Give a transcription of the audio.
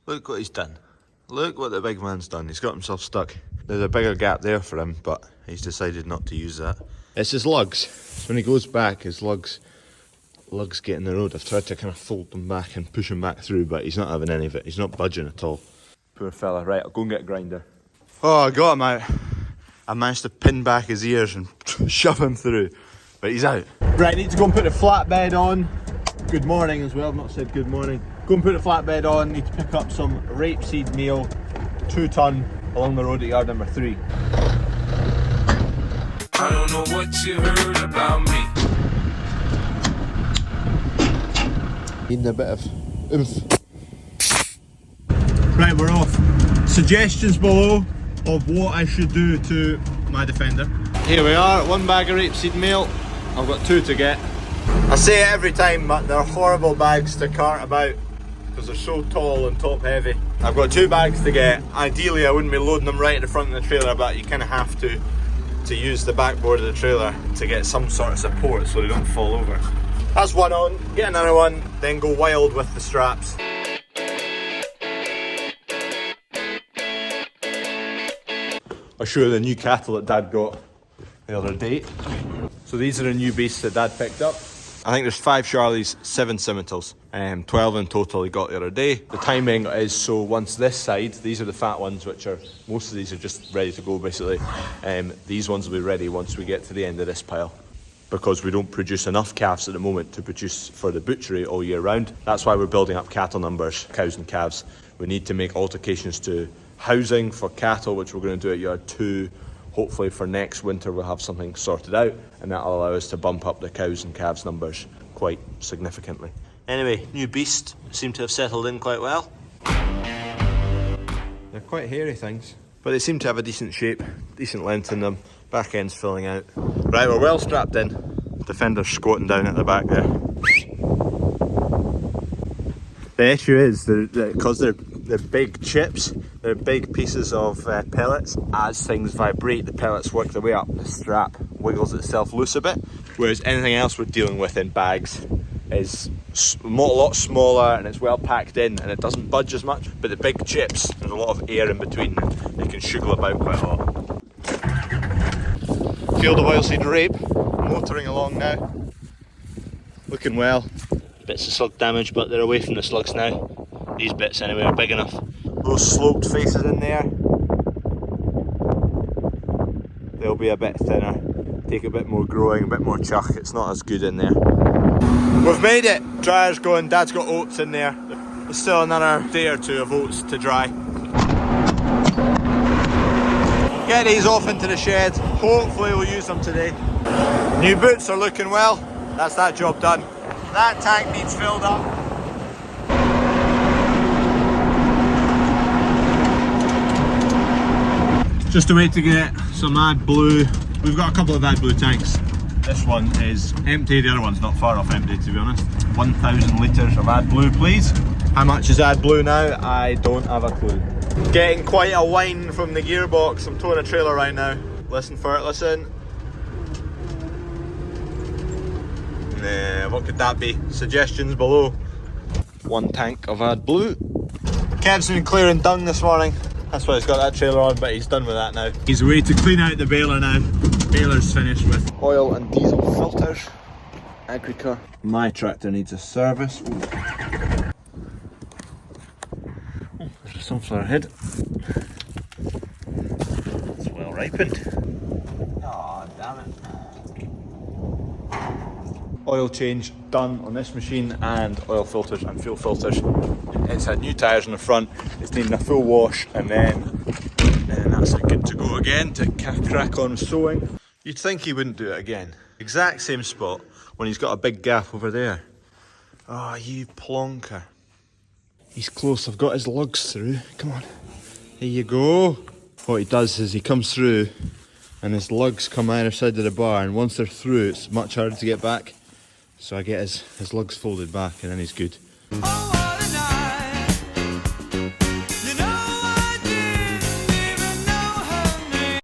Look what he's done. Look what the big man's done. He's got himself stuck. There's a bigger gap there for him, but he's decided not to use that. It's his lugs. When he goes back, his lugs get in the road. I've tried to kind of fold them back and push him back through, but he's not having any of it. He's not budging at all. Poor fella. Right, I'll go and get a grinder. Oh, I got him out. I managed to pin back his ears and shove him through, but he's out. Right, need to go and put the flatbed on. Good morning as well, I've not said good morning. Go and put the flatbed on, need to pick up some rapeseed meal, 2 ton, along the road at yard number 3. I don't know what you heard about me. Needing a bit of oomph. Right, we're off. Suggestions below of what I should do to my Defender. Here we are, 1 bag of rapeseed meal. I've got 2 to get. I say it every time, but they're horrible bags to cart about because they're so tall and top heavy. I've got 2 bags to get. Ideally I wouldn't be loading them right at the front of the trailer, but you kind of have to use the backboard of the trailer to get some sort of support so they don't fall over. That's one on, get another one, then go wild with the straps. I'll show you the new cattle that Dad got the other day. So these are the new beasts that Dad picked up. I think there's 5 Charlies, 7 Simmentals, 12 in total he got the other day. The timing is so once this side, these are the fat ones, which are, most of these are just ready to go basically. These ones will be ready once we get to the end of this pile, because we don't produce enough calves at the moment to produce for the butchery all year round. That's why we're building up cattle numbers, cows and calves. We need to make alterations to housing for cattle, which we're going to do at yard 2. Hopefully for next winter we'll have something sorted out, and that'll allow us to bump up the cows and calves numbers quite significantly. Anyway, new beast seem to have settled in quite well. They're quite hairy things, but they seem to have a decent shape, decent length in them. Back end's filling out. Right, we're well strapped in. Defender's squatting down at the back there. The issue is, because they're big chips, they're big pieces of pellets. As things vibrate, the pellets work their way up, the strap wiggles itself loose a bit, whereas anything else we're dealing with in bags is a lot smaller and it's well packed in and it doesn't budge as much. But the big chips, there's a lot of air in between, they can sugar about quite a lot. Field of oilseed rape, motoring along now, looking well. Bits of slug damage, but they're away from the slugs now. These bits anyway are big enough. Those sloped faces in there, they'll be a bit thinner, take a bit more growing, a bit more chuck. It's not as good in there. We've made it! Dryer's going, Dad's got oats in there. There's still another day or 2 of oats to dry. Get these off into the shed. Hopefully we'll use them today. New boots are looking well. That's that job done. That tank needs filled up. Just a way to get some AdBlue. We've got a couple of AdBlue tanks. This one is empty, the other one's not far off empty to be honest. 1,000 litres of AdBlue please. How much is AdBlue now? I don't have a clue. Getting quite a whine from the gearbox. I'm towing a trailer right now. Listen for it, listen. What could that be? Suggestions below. 1 tank of AdBlue. Kev's been clearing dung this morning. That's why he's got that trailer on, but he's done with that now. He's away to clean out the baler now. Baler's finished with Oil and diesel filters. Agrica. My tractor needs a service. Ooh. Oh, there's a sunflower head. It's well ripened. Oh, damn it. Oil change done on this machine, and oil filters and fuel filters. It's had new tyres in the front, it's needing a full wash, and then that's it, good to go again to crack on sewing. You'd think he wouldn't do it again. Exact same spot when he's got a big gap over there. Oh, you plonker. He's close, I've got his lugs through. Come on, here you go. What he does is he comes through and his lugs come either side of the bar, and once they're through it's much harder to get back. So I get his lugs folded back and then he's good.